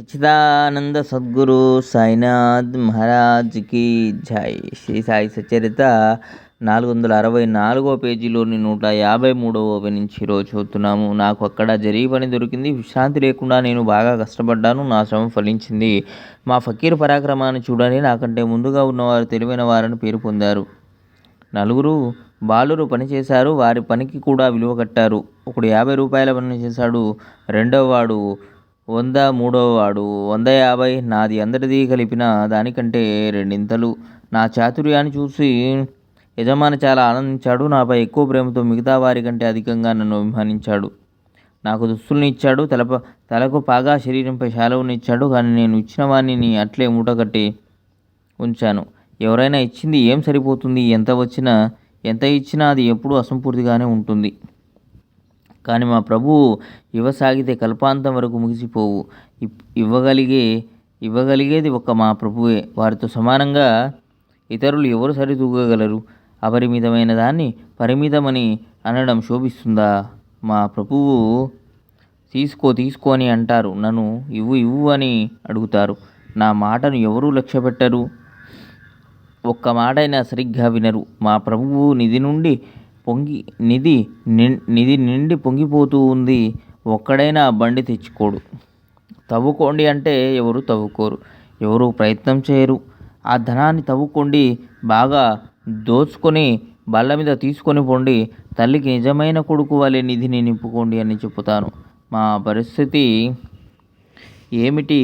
సచ్చిదానంద సద్గురు సాయినాథ్ మహారాజ్కి జై. శ్రీ సాయి సచరిత 464 పేజీలోని 153వ నుంచి ఈరోజు చదువుతున్నాము. నాకు అక్కడ జరిగి పని దొరికింది. విశ్రాంతి లేకుండా నేను బాగా కష్టపడ్డాను. నా శ్రమ ఫలించింది. మా ఫకీర్ పరాక్రమాన్ని చూడని. నాకంటే ముందుగా ఉన్నవారు తెలివైన వారని పేరు పొందారు. 4 బాలురు పనిచేశారు. వారి పనికి కూడా విలువ కట్టారు. ఒకడు 50 రూపాయల పని చేశాడు. రెండవ వాడు 100, మూడవ వాడు 150. నాది అందరిది కలిపిన దానికంటే రెండింతలు. నా చాతుర్యాన్ని చూసి యజమాని చాలా ఆనందించాడు. నాపై ఎక్కువ ప్రేమతో మిగతా వారి కంటే అధికంగా నన్ను అభిమానించాడు. నాకు దుస్తుల్ని ఇచ్చాడు. తలకు పాగా, శరీరంపై శాలువని ఇచ్చాడు. కానీ నేను ఇచ్చిన వాణ్ణి అట్లే మూటకట్టి ఉంచాను. ఎవరైనా ఇచ్చింది ఏం సరిపోతుంది? ఎంత ఇచ్చినా అది ఎప్పుడూ అసంపూర్తిగానే ఉంటుంది. కానీ మా ప్రభువు ఇవ్వసాగితే కల్పాంతం వరకు ముగిసిపోవు. ఇవ్వగలిగేది ఒక్క మా ప్రభువే. వారితో సమానంగా ఇతరులు ఎవరు సరితూగగలరు? అపరిమితమైన దాన్ని పరిమితమని అనడం శోభిస్తుందా? మా ప్రభువు తీసుకో అని అంటారు. నన్ను ఇవ్వు అని అడుగుతారు. నా మాటను ఎవరూ లక్ష్యపెట్టరు. ఒక్క మాటైనా సరిగ్గా వినరు. మా ప్రభువు నిధి నిండి పొంగిపోతూ ఉంది. ఒక్కడైనా బండి తెచ్చుకోడు. తవ్వుకోండి అంటే ఎవరు తవ్వుకోరు. ఎవరు ప్రయత్నం చేయరు. ఆ ధనాన్ని తవ్వుకోండి, బాగా దోచుకొని బల్ల మీద తీసుకొని పోండి. తల్లికి నిజమైన కొడుకు వలె నిధిని నింపుకోండి అని చెబుతాను. మా పరిస్థితి ఏమిటి?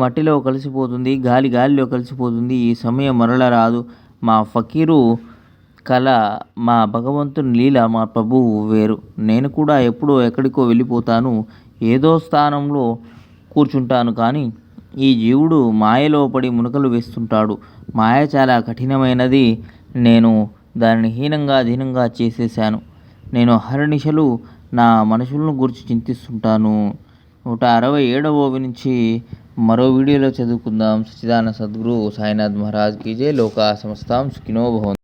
మట్టిలో కలిసిపోతుంది. గాలిలో కలిసిపోతుంది. ఈ సమయం మరల రాదు. మా ఫకీరు కళ, మా భగవంతుని లీల, మా ప్రభువు వేరు. నేను కూడా ఎప్పుడో ఎక్కడికో వెళ్ళిపోతాను. ఏదో స్థానంలో కూర్చుంటాను. కానీ ఈ జీవుడు మాయలో పడి మునకలు వేస్తుంటాడు. మాయ చాలా కఠినమైనది. నేను దానిని దీనంగా చేసేశాను. నేను అహర్నిశలు నా మనుషులను గురించి చింతిస్తుంటాను. 167వ నుంచి మరో వీడియోలో చదువుకుందాం. సచ్చిదానంద సద్గురు సాయినాథ్ మహారాజ్కి జై. లోకా సమస్తాం సుఖినో భవంతు.